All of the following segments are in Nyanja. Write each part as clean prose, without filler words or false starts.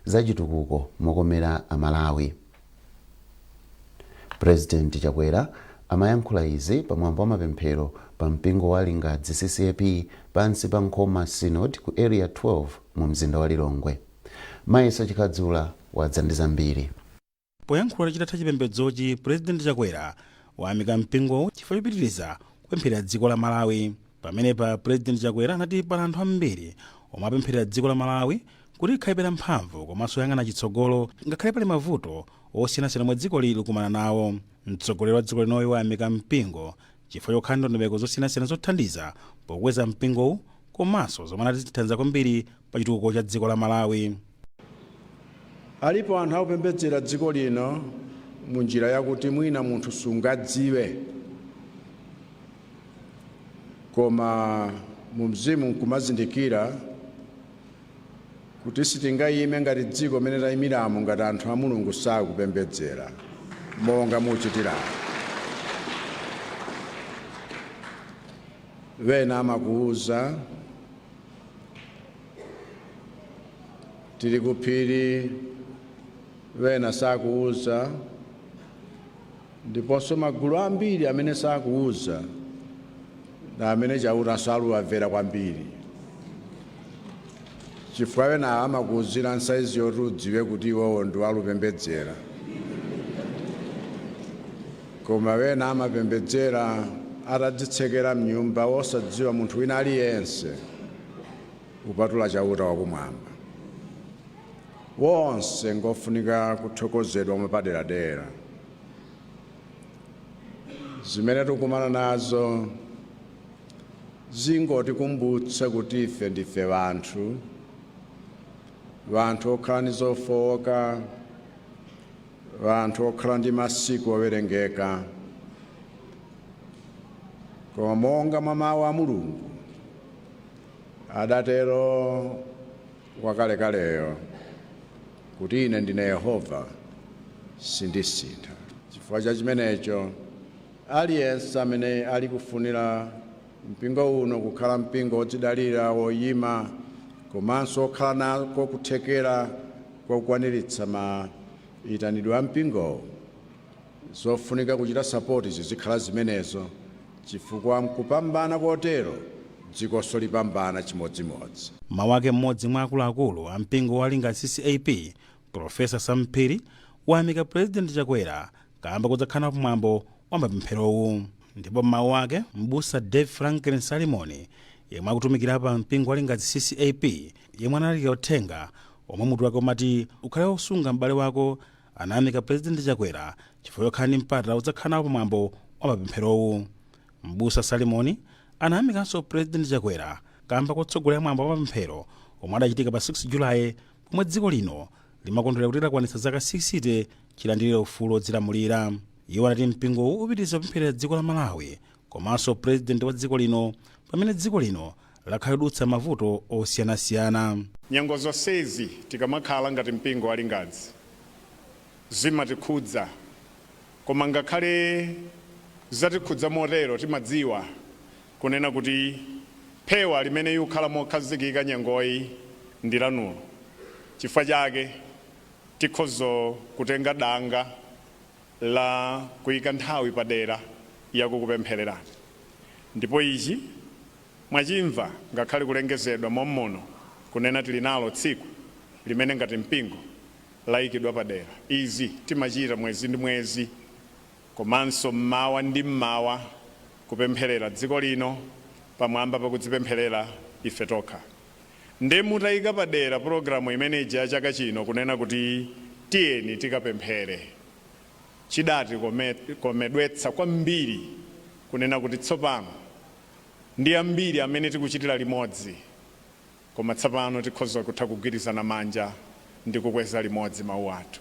zachitukuko mokomera amalawi. President Chakwera amayankhula izi pamwambo wa mapemphero pa mpingo wa Lingadzi CCAP pansi pa Nkhoma Synod ku area 12 mu mzinda wa Lilongwe. Mayeso Chikadzula wadza ndi zambiri. Poyankhula chitatha chipembedzochi, President Chakwera wayamika mpingo chifukwa chopitiriza kupemphera dziko la Malawi. Pamenepa President Chakwera anati pali anthu ambiri omwe apemphera dziko la Malawi kuti likhale mphamvu komanso yang'ana chitsogolo ngakhale pali mavuto osiyanasiyana mwa dziko lili likumana nawo. Mtsogoleri wa dziko linoyo wayamika mpingo chifukwa chokhala ndondomeko zosiyanasiyana zothandiza pokweza mpingowu komanso zomwe anati zithandiza kwambiri pa chitukuko cha dziko la Malawi. Alipo anthu akupembedzera dziko lino munjira yakuti mwina munthu sungadziwe, koma mu mzimu nkumazindikira kuti sitingayime ngati dziko mene tayimiramo ngati anthu a Mulungu sakupembedzera monga muchitira. Wena amakuuza tili kuphiri, wena sakuuza, ndiponso magulu ambiri amene sakuuza na amene chauta saluwamvera kwambiri. Chifukwa wena amakuuzira nsaizi yoti udziwe kuti iwowo ndi walupembedzera, koma wena amapembedzera atadzitsekera mnyumba wosadziwa munthu wina aliyense kupatula chauta wakumwamba. Wonse ngofunika kuthokozedwa mwapaderadera. Zimene tikumana nazo zingotikumbutsa kuti ife ndife vanthu okhala ndi zofowoka, vanthu okhala ndi masiku owerengeka, koma monga mwa mawu a Mulungu adatero wakalekaleyo kuti ine ndine Yehova sindisintha. Chifukwa cha chimenecho aliyense amene ali kufunira mpingo uno kukhala mpingo wodzidalira woyima komanso okhala nako kuthekera kwakukwaniritsa mayitanidwe a mpingowo, zofunika kuchita sapoti zizikhala zimenezo, chifukwa mkupambana kotero dzikonso lipambana chimodzimodzi. Mawu ake mmodzi mwa akuluakulu a mpingo wa Lingadzi CCAP, Profesa Sam Phiri, wayamika President Chakwera kamba kudzakhala pamwambo wa mapempherowu. Ndipo mawu ake m'busa Dave Franklin Salimoni, yemwe akutumikira pa mpingo wa Lingadzi CCAP, yemwe analika uthenga omwe mutu wake umati ukhale wosunga m'bale wako, anayamika President Chakwera chifukwa chokhala ndi mpata udzakhala pamwambo wa mapempherowu. M'busa Salimoni anayamikanso President Chakwera kamba kotsogolera mwambo wa mapemphero omwe adachitika pa 6 Julayi pomwe dziko lino limakondwera kuti lakwanitsa zaka 60 chilandire ufulu odzilamulira. Iwo anati mpingowu upitiriza kupempherera dziko la Malawi komanso President wa dziko lino pamene dziko lino lakhala kudutsa mavuto osiyanasiyana. Nyengo zonsezi tikamakhala ngati mpingo wa Lingadzi zimatikhudza, koma ngakhale zatikhudza motero timadziwa kunena kuti phewa limene yukhala mokhazikika nyengoyi ndi lanulo. Chifukwa chake tikhozo kutenga danga la kuyika nthawi padera yakukupemphererani. Ndipo ichi mwachimva ngakhale kulengezedwa mommono kunena tili nalo tsiku limene ngati mpingo layikidwa padera. Izi timachita mwezi ndi mwezi, komanso mmawa ndi mmawa kupempherera dziko lino pamwamba pakudzipempherera ife tokha. Ndi mutayika padera programu imeneji ya chaka chino kunena kuti tiyeni tikapemphere, chidati komedwetsa kwambiri kunena kuti tsopano ndi ambiri amene tikuchitira limodzi, koma tsopano tikhoza kutha kugwirizana manja ndi kukweza limodzi mawu athu.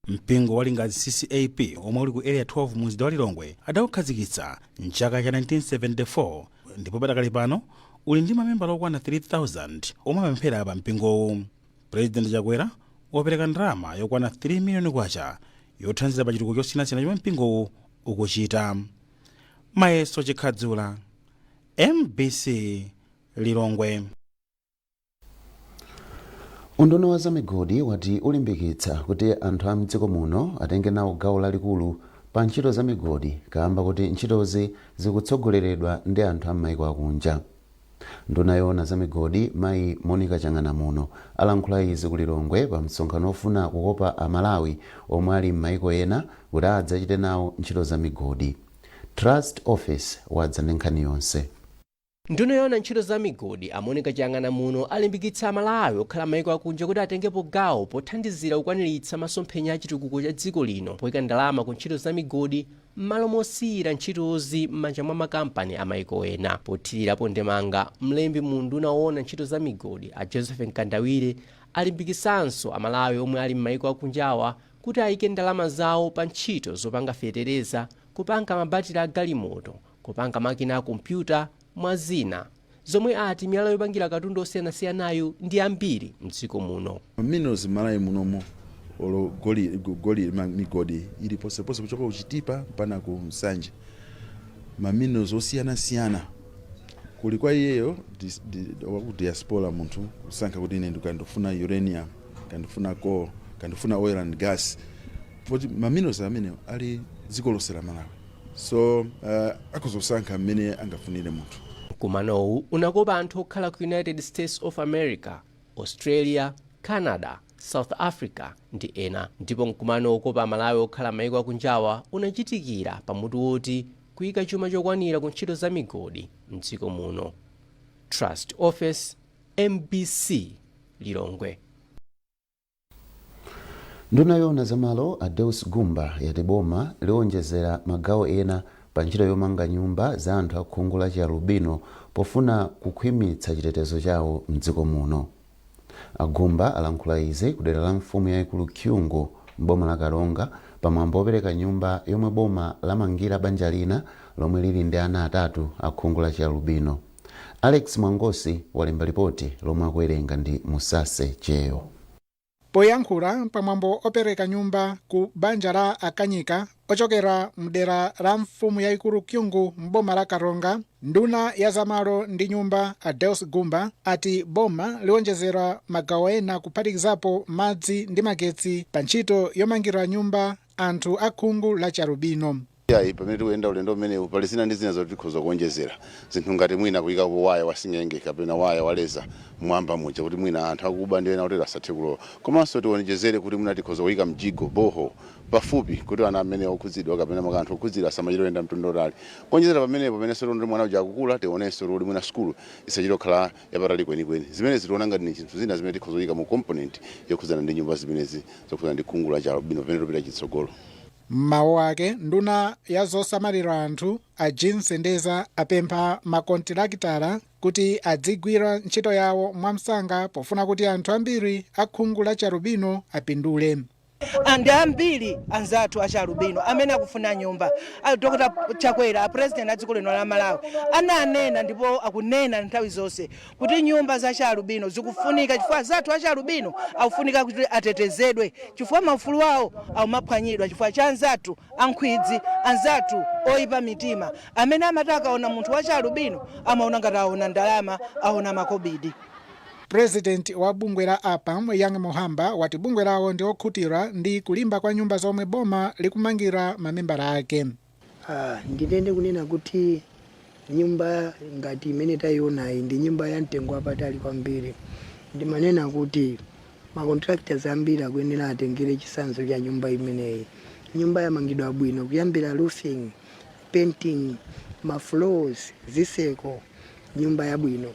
Mpingo wa Lingadzi CCAP omwe uli ku area 12 mu mzinda wa Lilongwe adawukhazikitsa mchaka cha 1974 ndipo padakali pano uli ndi mamembala okwana 3000 omwe amapemphera pa mpingowu. President Chakwera wapereka ndalama yokwana 3 miliyoni kwacha yothandiza pa chitukuko chosiyanasiyana chomwe mpingowu ukuchita. Mayeso Chikadzula, MBC Lilongwe. unduna wa zamigodi wati ulimbikitsa kuti anthu a mdziko muno atenge nawo gawo lalikulu pa ntchito za migodi kamba kuti ntchitozi zikutsogoleredwa ndi anthu a m'mayiko akunja. Nduna yoona za migodi mayi Monica Chang'ana muno alankhula izi ku Lilongwe pa msonkhano ofuna kukopa amalawi omwe ali m'mayiko ena kuti adzachite nawo ntchito za migodi. Trust Office wadza ndi nkhani yonse. Nduna yoona ntchito za migodi Monica Chang'ana muno alimbikitsa amalawi okhala m'mayiko akunja kuti atengepo gawo pothandizira kukwaniritsa masomphenya a chitukuko cha dziko lino poyika ndalama ku ntchito za migodi m'malo mosiyira ntchitozi m'manja mwa makampani a mayiko ena. Pothirirapo ndemanga mlembi mu nduna woona ntchito za migodi a Joseph Nkandawire alimbikitsanso amalawi omwe ali m'mayiko akunjawa kuti ayike ndalama zawo pa ntchito zopanga fetereza, kupanga mabatiri a galimoto, kupanga makina a kompyuta mwa zina zomwe ati miyala yopangira katundu osiyanasiyanayo ndi ambiri mdziko muno. Minerals malawi munomo olo goli migodi ili posepose kuchoka kuchitipa mpana ku Msanje. Minerals osiyanasiyana kuli kwa iyeyo ku diaspora munthu kusankha kuti ine ndikandofuna uranium, kandofuna coal, kandofuna oil and gas. Poti minerals amene ali dziko lonse la Malawi. So akuzosankha amene angafunire munthu. Kumanowu unakopa anthu okhala ku United States of America, Australia, Canada, South Africa ndi ena. Ndipo mkumano okopa amalawi okhala m'mayiko akunjawa unachitikira pamutu woti kuyika chuma chokwanira ku ntchito za migodi mdziko muno. Trust Office, MBC, Lilongwe. Nduna yoona zamalo Adeus Gumba yati boma liwonjezera magawo ena pa ntchito yomanga nyumba za anthu akhungu la chialubino pofuna kukhwimitsa chitetezo chawo mdziko muno. Agumba alankhula izi kudera la mfumu yayikulu Kyungu m'boma la Karonga pamwambo opereka nyumba yomwe boma lamangira banja lina lomwe lili ndi ana atatu akhungu la chialubino. Alex Mwangosi walemba ripoti lomwe akuwerenga ndi Musase Cheyo. Poyankhula pamwambo opereka nyumba ku banja la Akanyika ochokera mdera la mfumu yayikulu Kyungu m'boma la Karonga, nduna ya zamalo ndi nyumba Adeus Gumba ati boma liwonjezera magawo ena kuphatikizapo madzi ndi magetsi pa ntchito yomangira nyumba anthu akhungu la chialubino. Pamene tikuyenda ulendo umenewu pali zina ndi zina zoti tikhoza kuonjezera zinthu ngati mwina kuyikapo waya wasingenge kapena waya waleza mwamba muja kuti mwina anthu akuba ndi ena otero asathe kulowa. Komanso tionjezere kuti mwina tikhoza kuyika mjigo boho pafupi kuti ana amene okhudzidwa kapena makanthu okhudzidwa asamachire kuyenda mtundu otali. Kuonjezera pamenepo pamene solo ndi mwana uja akukula tionenso kuti mwina skulu isachire kukhala yapatali kwenikweni. Zimene zitiona ngati ni zinthu zina zimene tikhoza kuyika mu component yokhudzana ndi nyumba zimenezi zokhudzana ndi khungu la chialubino pamene tupita chitsogolo. Mawu ake nduna ya zosamalira anthu a Jean Sendeza apempha makontrakitala kuti adzigwira ntchito yawo mwamsanga pofuna kuti anthu ambiri akhungu la chialubino apindule. Andi ambiri anzathu achialubino amene akufuna nyumba. Dr. Chakwera, president a dziko lino la Malawi, ananena ndipo akunena nthawi zonse kuti nyumba za chialubino zikufunika chifukwa zathu achialubino akufunika kuti atetezedwe chifukwa maufulu awo aumaphwanyidwa chifukwa cha anzathu ankhwidzi, anzathu oyipa mitima amene amataka ona munthu wa chialubino amaona ngati aona ndalama, aona makobidi. President wa bungwe la APAM Young Muhamba wati bungwe lawo ndi okhutira ndi kulimba kwa nyumba zomwe boma likumangira mamembala ake. Nditende kunena kuti nyumba ngati imene tayiona iyi ndi nyumba ya mtengo wapatali kwambiri. Ndimanena kuti macontractors ambiri akuyenera atengere chisanzo cha nyumba imeneyi. Nyumba yamangidwa bwino kuyambira roofing, painting, floors, ziseko, nyumba yabwino.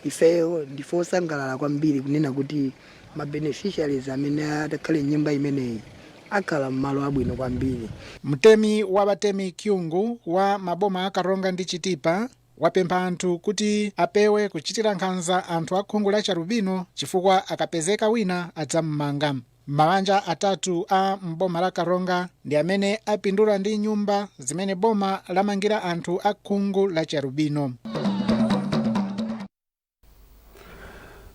Ifeyo ndifosangalala kwambiri kunena kuti mabeneficiaries amene atakhale nyumba imeneyi akhala mmalo abwino kwambiri. Mtemi wa batemi Kyungu wa maboma a Karonga ndi Chitipa wapempha anthu kuti apewe kuchitira nkhanza anthu akhungu la chialubino chifukwa akapezeka wina adzamumanga. Mabanja atatu a mboma la Karonga ndi amene apindula ndi nyumba zimene boma lamangira anthu akhungu la chialubino.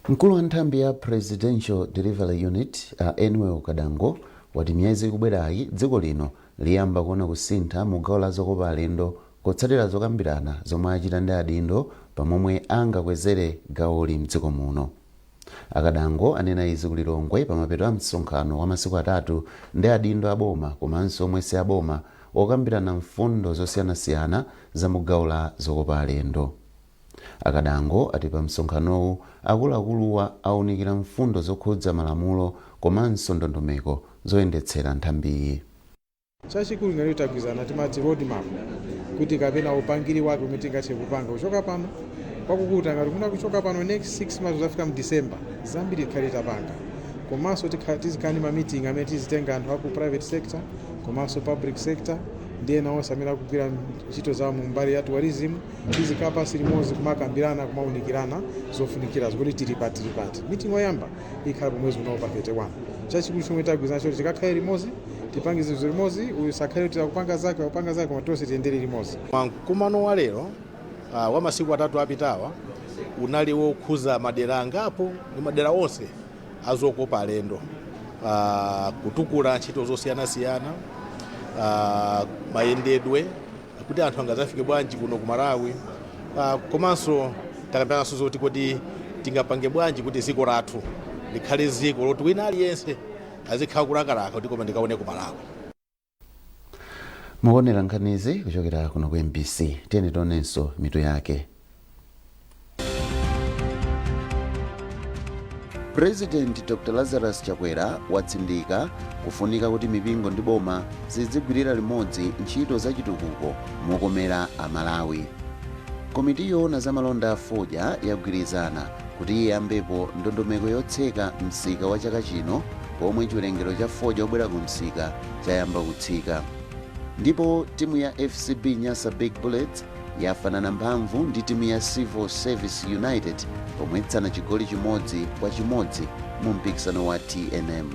Mkulu wa nthambi ya Presidential Delivery Unit Enweo Kadango wati miyezi ikubwerayi dziko lino liyamba kuona kusintha mu gawo la zokopa alendo kotsatira zokambirana zomwe achita ndi adindo pamomwe angakwezere gawoli mdziko muno. Akadango anena izi ku Lilongwe pamapeto a msonkhano wa masiku atatu ndi adindo aboma komanso omwese aboma okambirana mfundo zosiyanasiyana za mugawo la zokopa alendo. Akadango ati pa msonkhanowu akuluakuluwa aunikira mfundo zokhudza malamulo komanso ndondomeko zoyendetsera nthambiyi. Chachikulu ngati tagwizana timati road map kuti kapena upangiri wake umene tingathe kupanga kuchoka pano kwakukuta ngati kuna kuchoka pano next 6 months zafika mu December zambiri tikhale tapanga komanso tizikhala ma meeting amene tizitenga anthu aku private sector komanso public sector ndi ena onse amene akugwira ntchito zawo mu mbali ya tourism tizikhala pansi limodzi kumakambirana kumaunikirana zofunikira zikuti tilipati meeting oyamba ikhala pomwezi uno pa 31. Chachikulu chomwe tagwizana choti tikakhale limodzi tipange zinthu limodzi usakhale kuti akupanga zake koma tonse tiyendere limodzi. Mkumano wa lero wa masiku atatu apitawa unali wokhuza madera angapo ndi madera onse azokopa alendo, kutukula ntchito zosiyanasiyana, mayendedwe kuti anthu angazafike bwanji kuno ku Malawi, komanso takambiranso zoti kuti tingapange bwanji kuti dziko lathu likhale dziko loti wina aliyense azikhala kulakalaka kuti koma ndikaone ku Malawi. Mukuonera nkhanizi kuchokera kuno ku MBC. Tiyeni tionenso mitu yake. President Dr. Lazarus Chakwera watsindika kufunika kuti mipingo ndi boma zizigwirira limodzi ntchito za chitukuko mokomera Amalawi. Komiti yoona za malonda a fodya yagwirizana kuti iyambepo ndondomeko yotseka msika wa chaka chino pomwe chiwerengero cha fodya obwera ku msika chayamba kutsika. Ndipo timu ya FCB Nyasa Big Bullets yafanana mphamvu ndi timu ya Civil Service United pomwetsana chigoli chimodzi kwa chimodzi mu mpikisano wa TNM.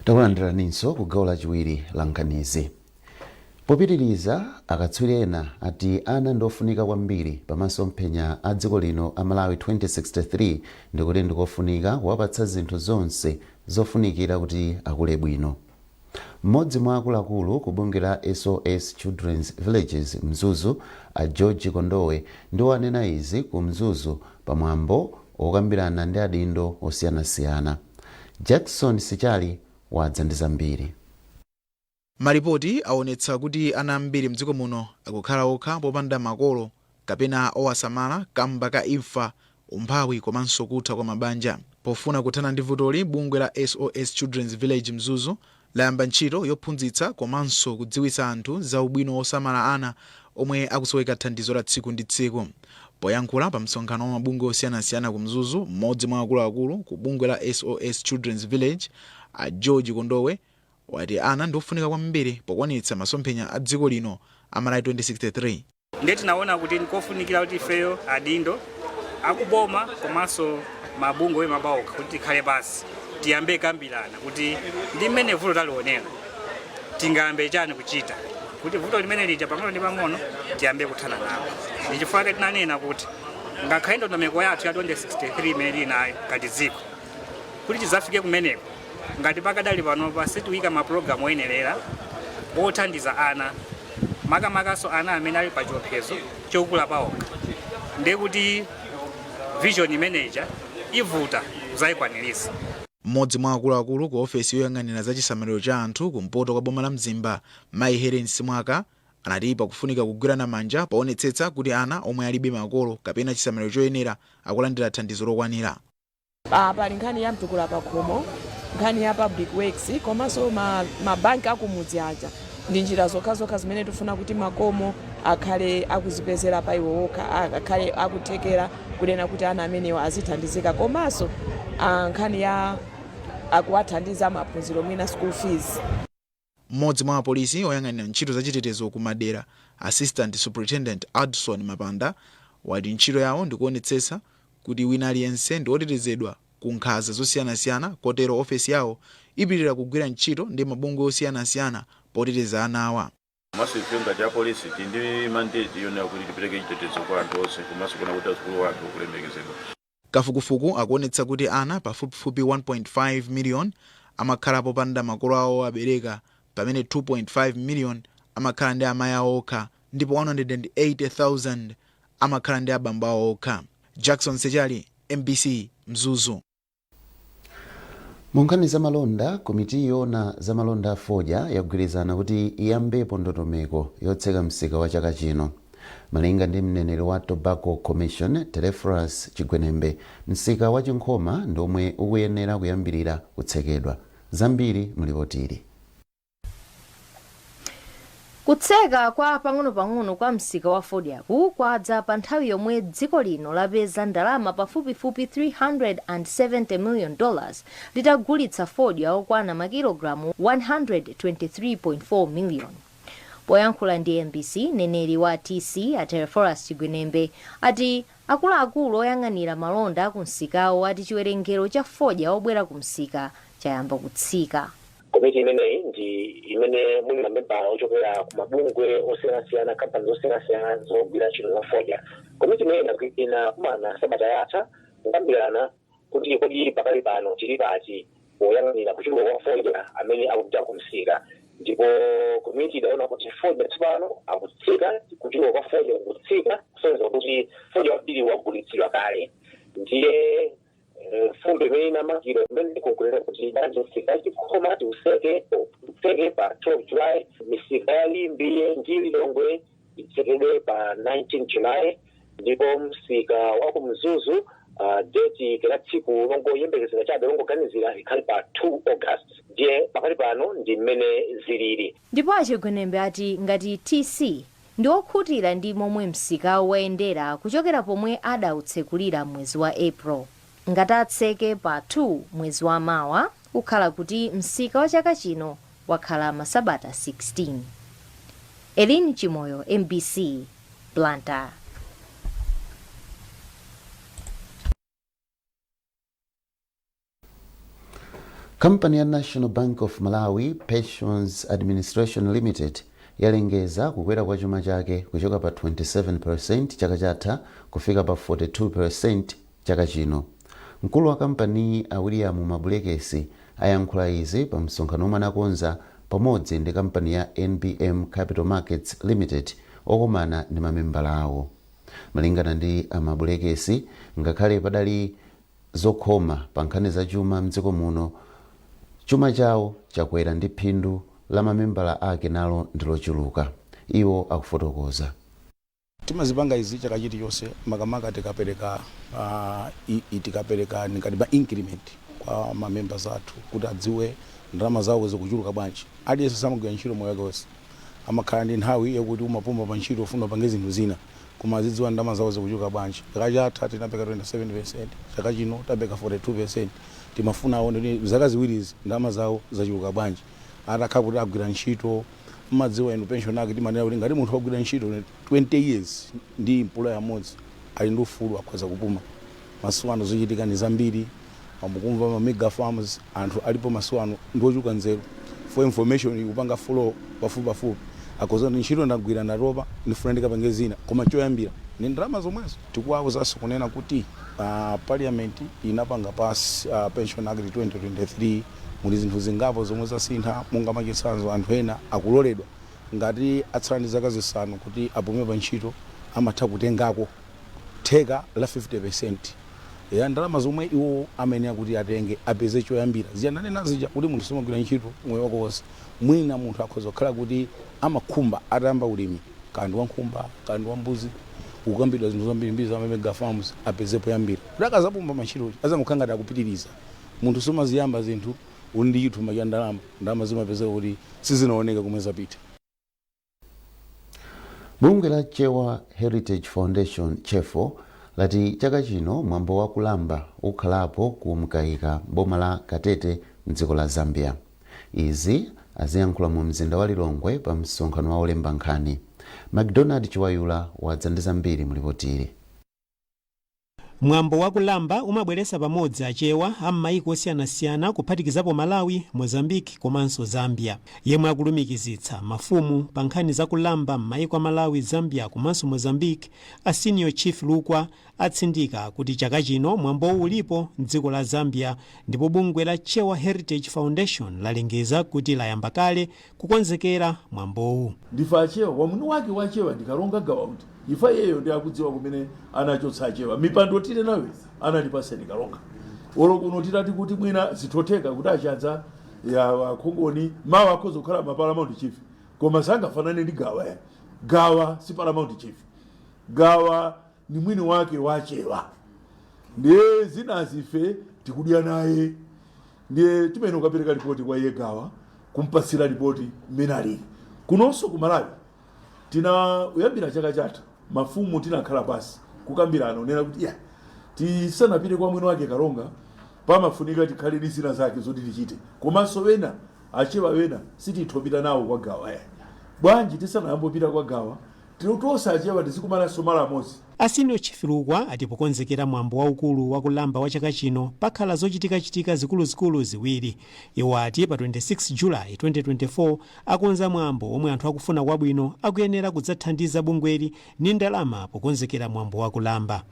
Takulandiraninso ku gawo lachiwiri la nkhanizi. Popitiriza akatswiri ena ati ana ndofunika kwambiri pamasomphenya a dziko lino a Malawi 2063 ndikuti ndikofunika kuwapatsa zinthu zonse zofunikira kuti akule bwino. Mmodzi mwa akuluakulu ku bungwe la SOS Children's Villages Mzuzu a George Kondowe ndiwo anena izi ku Mzuzu pamwambo okambirana ndi adindo osiyanasiyana. Jackson Sichali wadza ndi zambiri. Maripoti aonetsa kuti ana ambiri mdziko muno akukhala okha popanda makolo kapena owasamala kamba ka imfa, umphawi komanso kutha kwa mabanja. Pofuna kuthana ndi vutoli, bungwe la SOS Children's Village Mzuzu layamba ntchito yophunzitsa komanso kudziwitsa anthu za ubwino osamala ana omwe akusoweka thandizo la tsiku ndi tsiku. Poyankhula pa msonkhano wa mabungwe osiyanasiyana ku Mzuzu, mmodzi mwa akuluakulu ku bungwe la SOS Children's Village a George Kondowe wati ana ndofunika kwambiri pokwanitsa masomphenya a dziko lino a Malawi 2063. Ndeti naona kuti nkofunikira kuti ifeyo adindo akuboma komanso mabungwe mabaoka kuti tikhale basi tiyambe kambirana kuti ndi mmene vuto talionera tingambe chani kuchita kuti vuto limene lija pang'ono ndi pang'ono tiyambe kuthana nawo. Ndichifukwa tinanena kuti ngakhale ndondomeko yathu ya 2063 imene ili nayo ngati dziko kuti tizafike kumeneko ngati pakadali pano pasitiwika mapulogalamu oyenerera othandiza ana makamakaso ana amene ali pa chiopsezo chokula paokha, ndiye kuti vision manager ivuta zayikwaniritsa. Mmodzi mwa akuluakulu ku ofesi yoyang'anira za chisamaliro cha anthu kumpoto kwa boma la Mzimba, Mai Helen Simwaka, anati pakufunika kugwirana manja paonetsetsa kuti ana omwe alibe makolo kapena chisamaliro choyenera akulandira thandizo lokwanira. Pali nkhani ya mtukula pakhomo, nkhani ya public works komanso mabanki akumudzi aja ndi njira zokha zimene tifuna kuti makomo akhale akuzipezera pa iwo okha, akhale akuthekera kunena kuti ana amenewa azithandizika komanso nkhani ya akuwathandiza maphunziro mwina school fees. Mmodzi mwa apolisi oyang'anira ntchito za chitetezo ku madera, Assistant Superintendent Adson Mapanda, wati ntchito yawo ndikuonetsetsa kuti wina aliyense ndi otetezedwa ku nkhanza zosiyanasiyana, kotero ofesi yawo ipitirira kugwira ntchito ndi mabungwe osiyanasiyana poteteza ana awa. Komanso ife ngati apolisi ndi mandate yonena kuti tipereke chitetezo kwa anthu onse komanso kuna kuti azukulu wathu kulemekezedwa. Kafukufuku akuonetsa kuti ana pafupifupi 1.5 million amakhala popanda makolo awo abereka, pamene 2.5 million amakhala ndi amayi awo okha ndipo 180,000 amakhala ndi abambo awo okha. Jackson Sechali, MBC Mzuzu. Munkhani za malonda, komiti yona za malonda afodya yagwirizana kuti iyambepo ndondomeko yotseka msika wa chaka chino. Malinga ndi mneneri wa Tobacco Commission Telephorus Chigwenembe, msika wa Chinkhoma ndomwe ukuyenera kuyambirira kutsekedwa. Zambiri mulipotiri. Kutseka kwa pang'ono-pang'ono kwa msika wa fodyaku kwadza pa nthawi yomwe dziko lino lapeza ndalama pafupifupi $370 million litagulitsa fodya okwana makilogalamu 123.4 million. Poyankhula ndi MBC, neneri wa TC Telephorus Chigwenembe ati akuluakulu oyang'anira malonda ku msikawo ati chiwerengero cha fodya obwera ku msika chayamba kutsika. Komiti imeneyi ndi imene muli mamembala ochokera ku mabungwe osiyanasiyana, kampani osiyanasiyana zogwira ntchito za fodya. Komiti imeneyi inakumana sabata yatha kukambirana kuti kodi pakali pano tili pati poyang'anira kuchuluka kwa fodya amene akupita ku msika. Ndipo komiti idaona kuti fodya tsopano akutsika, kuchuluka kwa fodya kutsika, kusonyeza kuti fodya wambiri wagulitsidwa kale. Ndiye fundo imene inamakiro imene ikukulera kuti msika Chinkhoma useke pa 12 July, misika ya Limbi ndi Lilongwe itsekedwe pa 19 July, ndipo msika wa ku Mzuzu date kila tsiku longoyembekezera chabe longoganizira ikhali pa 2 August. Ndiye pakali pano ndi mmene zilili. Ndipo Achigwenembe ati ngati TC ndi okhutira ndi momwe msika wayendera kuchokera pomwe adautsekulira mwezi wa April. Ngati atseke pa 2 mwezi wa mawa kukhala kuti msika wa chaka chino wakhala masabata 16. Elini Chimoyo, MBC, Blantyre. Kampani ya National Bank of Malawi Pensions Administration Limited yalengeza kukwera kwa chuma chake kuchoka pa 27% chaka chatha kufika pa 42% chaka chino. Mkulu wa kampani William Mabulekesi ayankhula izi pa msonkhano omwe anakonza pamodzi ndi kampani ya NBM Capital Markets Limited okomana ndi mamembala awo. Malingana ndi Mabulekesi, ngakhale padali zokhoma pa nkhani za chuma mdziko muno, chuma chawo chakwera ndi phindu la mamembala ake nalo ndilochuluka. Iwo akufotokoza. Timazipanga izi chaka chilichonse makamaka tikapereka ngati ba increment kwa mamembers athu kuti adziwe ndalama zawo zikuchuluka bwanji. Aliyense samagwira ntchito moyo wake wonse amakhala ndi nthawi yakuti umapuma pa ntchito ufuna upange zinthu zina koma azidziwa ndalama zawo zikuchuluka bwanji. Chaka chatha tinapeka 27%, chaka chino tapeka 42%. Timafuna aone zaka ziwirizi ndalama zawo zachuluka bwanji. Atakhala kuti agwira ntchito madziwa ino pension yake timanena kuti ngati munthu wagwira ntchito 20 years ndi employer amodzi ali ndi ufulu akhoza kupuma. Masiku ano zochitika ni zambiri, pamukumva ma mega farms anthu alipo masiku ano ndi ochuluka nzeru. For information upanga follow pafupi akhoza ndi ntchito ndagwira ndatopa ndifuna ndikapange zina koma choyambira ni ndalama zomwezo. Tikuwawuzanso kunena kuti parliament inapanga pass pension act 2023 muli zinthu zingapo zomwe zasintha monga machitsanzo anthu ena akuloledwa ngati atsala ndi zaka zisanu kuti apume pa ntchito amatha kutengako theka la 50% ya ndalama zomwe iwo amene akuti atenge apeze choyambira. Ziyananena zija kuti munthu samagwira ntchito moyo wake wonse. Mwina munthu akhoza kukhala kuti amakhumba atayamba ulimi kandi wa nkhumba kandi wa mbuzi ukambidwa zinthu zambiri za mega farms apezepo yambira. Kuti akazapumba mantchito azamukhala ngati akupitiriza. Munthu somaziyamba zinthu undi chithumba cha ndalama zimapezeka kuti sizinaoneka kumwe zapita. Bungwe la Chewa Heritage Foundation Chefo lati chaka chino mwambo wa kulamba ukhalapo ku Mkaika boma la Katete mdziko la Zambia. Izi aziyankhula mu mzinda wa Lilongwe pa msonkhano wa olemba nkhani. McDonald Chiwayula wadza ndi zambiri mulipotire. mwambo wakulamba umabweretsa pamodzi achewa am'mayiko osiyanasiyana kuphatikizapo Malawi, Mozambique komanso Zambia. Yemwe akulumikizitsa mafumu pa nkhani zakulamba m'mayiko a Malawi, Zambia komanso Mozambique, a Senior Chief Lukwa atsindika kuti chaka chino mwambowu ulipo m'dziko la Zambia, ndipo bungwe la Chewa Heritage Foundation lalengeza kuti layamba kale kukonzekera mwambowu. Ndifa achewa wamwini wake wachewa ndikaronga gawa kuti ifa yeyo ndi akudziwa kumene anachotsa achewa mipando tile nawe analipasa ndikaronga olo kuno titati kuti mwina zitotheka kuti achadza ya khongoni mawa akhoza kukhala mapalamount chief koma sangafanane ndi gawa ya gawa si palamount chief gawa ni mwini wake wachewa ndiye zinazife tikudya naye ndiye timene ukapereka ripoti kwa iye gawa kumpasira ripoti mmene alili kunonso ku Malawi tina uyambira chaka chatha mafumu tinakhala pasi kukambirana unena kuti ya tisanapite kwa mwini wake Karonga pamafunika tikhale ndi zina zake zoti tichite komanso wena achewa wena sitithopita nawo kwa gawa bwanji tisanayambopita kwa gawa tilotosa achewa tizikumananso mala amodzi. A Senior Chief Lukwa ati pokonzekera mwambo waukulu wakulamba wa chaka chino pakhala zochitika zikuluzikulu ziwiri. Iwo ati pa 26 July 2024 akonza mwambo omwe anthu akufuna kwabwino akuyenera kudzathandiza bungweli ndi ndalama pokonzekera mwambo wakulamba.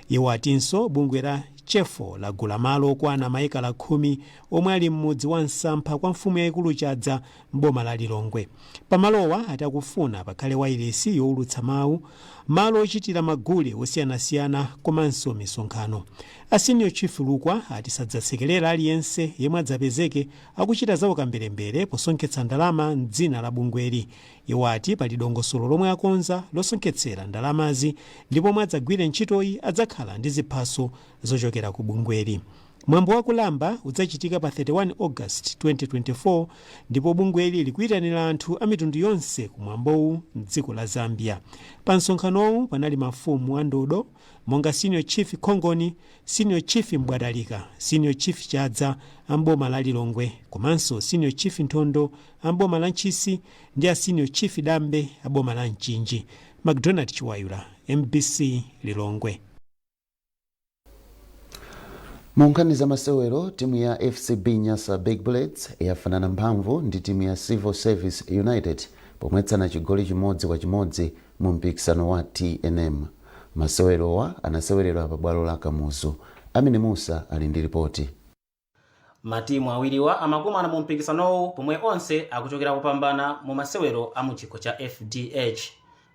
Iwo atinso bungwe la Chefo lagula malo okwana maekala 10 omwe ali m'mudzi wa Nsampha kwa mfumu yayikulu Chadza m'boma la Lilongwe. Pamalowa ati akufuna pakhale wailesi yowulutsa mawu, malo ochitira magule osiyanasiyana komanso misonkhano. A Senior Chief Lukwa ati sadzasekerera aliyense yemwe adzapezeke akuchita zawo kamberembere posonkhetsa ndalama m'dzina la bungweli. Iwo ati pali dongosolo lomwe akonza losonkhetsa ndalamazi ndipo omwe adzagwire ntchitoyi adzakhala ndi ziphaso zochokera ku bungweli. Mwambo wakulamba udzachitika pa 31 August 2024 ndipo bungweli likuyitanira anthu a mitundu yonse ku mwambowu m'dziko la Zambia. Pa msonkhanowu panali mafumu a Ndodo monga Senior Chief Khongoni, Senior Chief Mbwadalika, Senior Chief Chadza amboma la Lilongwe komanso Senior Chief Ntondo amboma la Nchisi ndi a Senior Chief Dambe amboma la Nchinji. McDonald Chiwayula, MBC Lilongwe. Munkhani za masewero, timu ya FCB Nyasa Big Bullets yafanana mphamvu ndi timu ya Civil Service United pomwetsana chigoli chimodzi kwa chimodzi mu mpikisano wa TNM. Masewerowa anaseweredwa pa bwalo la Kamuzu. Amini Musa ali ndi ripoti. Matimu awiriwa amakumana mu mpikisanowu pomwe onse akuchokera kupambana mu masewero a mu chikho cha FDH.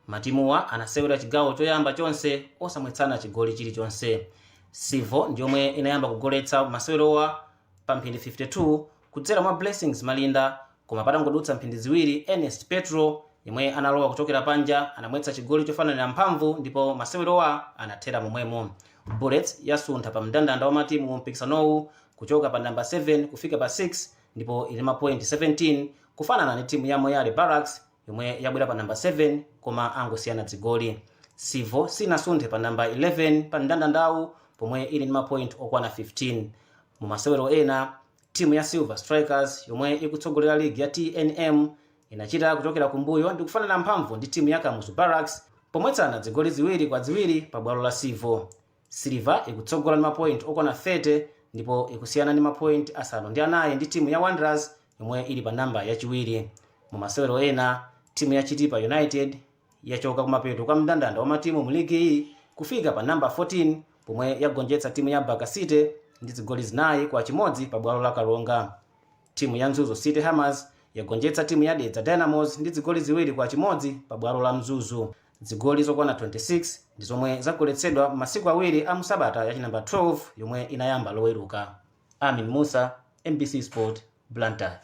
Matimuwa anasewera chigawo choyamba chonse osamwetsana chigoli chilichonse. Civil ndiomwe inayamba kugoletsa masewerowa pa mphindi 52 kudzera mwa Blessings Malinda, koma patangodutsa mphindi ziwiri Ernest Petro yemwe analowa kuchokera panja anamwetsa chigoli chofanana mphamvu ndipo masewerowa anathera momwemo. Bullets yasuntha pa mndandanda wa matimu mu mpikisanowu kuchoka pa namba 7 kufika pa 6 ndipo ili ma point 17 kufanana ndi timu ya Moyale Barracks yomwe yabwera pa namba 7 koma angosiyana dzigoli. Civil sinasunthe pa namba 11 pa mndandandawu pomwe ili ndi ma point okwana 15. Mu masewero ena timu ya Silver Strikers yomwe ikutsogolera ligi ya TNM inachita kuchokera kumbuyo ndi kufanana mphamvu ndi timu ya Kamuzu Barracks pomwetsana dzigoli ziwiri kwa ziwiri pa bwalo la Civil. Silver ikutsogola ndi ma point okwana 30 ndipo ikusiyana ndi ma point asanu ndi anayi ndi timu ya Wanderers yomwe ili pa namba yachiwiri. Mu masewero ena timu ya Chitipa United yachoka kumapeto kwa mndandanda wa matimu mu ligi iyi kufika pa namba 14 pomwe yagonjetsa timu ya Baka City ndi zigoli zinayi kwa chimodzi pa bwalo la Karonga. Timu ya Mzuzu City Hammers yagonjetsa timu ya Dedza Dynamos ndi zigoli ziwiri kwa chimodzi pa bwalo la Mzuzu. Zigoli zokwana 26 ndi zomwe zagoletsedwa masiku awiri a musabata ya namba 12 yomwe inayamba loweruka. Amin Musa, MBC Sport, Blantyre.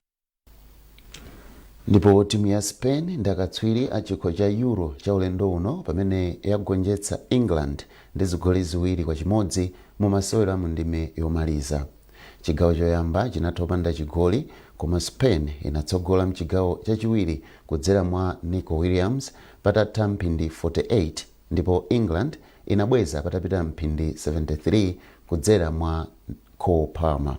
Ndipo timu ya Spain ndakatswiri a chikho cha Euro cha ulendo uno pamene yagonjetsa England ndi zigoli ziwiri kwa chimodzi mu masewero a ndime yomaliza. Chigawo choyamba chinatopanda chigoli koma Spain inatsogola mchigawo chachiwiri kudzera mwa Nico Williams patatha mphindi 48 ndipo England inabweza patapita mphindi 73 kudzera mwa Cole Palmer.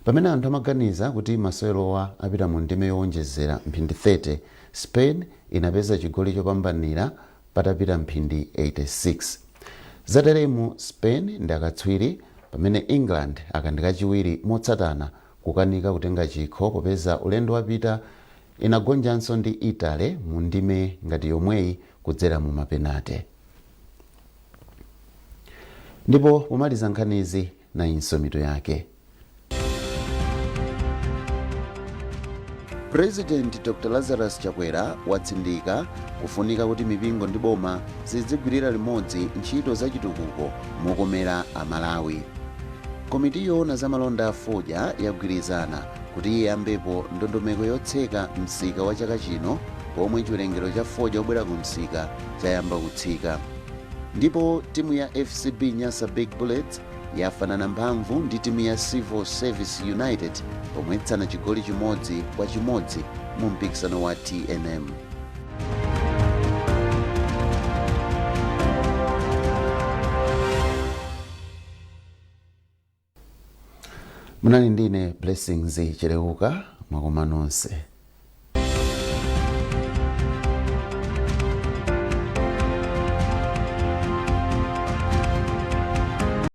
Pamene anthu amaganiza kuti masewerowa apita mu ndime yowonjezera mphindi 30, Spain inapeza chigoli chopambanira patapita mphindi 86. zateremu Spain ndi akatswiri pamene England akandi kachiwiri motsatana kukanika kutenga chikho popeza ulendo wapita inagonjanso ndi Italy mu ndime ngati yomweyi kudzera mu mapenate. Ndipo pomaliza nkhanizi na insomito yake. President Dr. Lazarus Chakwera watsindika kufunika kuti mipingo ndi boma zizigwirira limodzi ntchito za chitukuko mokomera Amalawi. Komiti yoona za malonda a fodya yagwirizana kuti iyambepo ndondomeko yotseka msika wa chaka chino pomwe chiwerengero cha fodya obwera ku msika chayamba kutsika. Ndipo timu ya FCB Nyasa Big Bullets yafanana mphamvu ndi timu ya Civil Service United pomwetsana chigoli chimodzi kwa chimodzi mu mpikisano wa TNM. Munali ndine Blessings Chereuka, mwakoma nonse.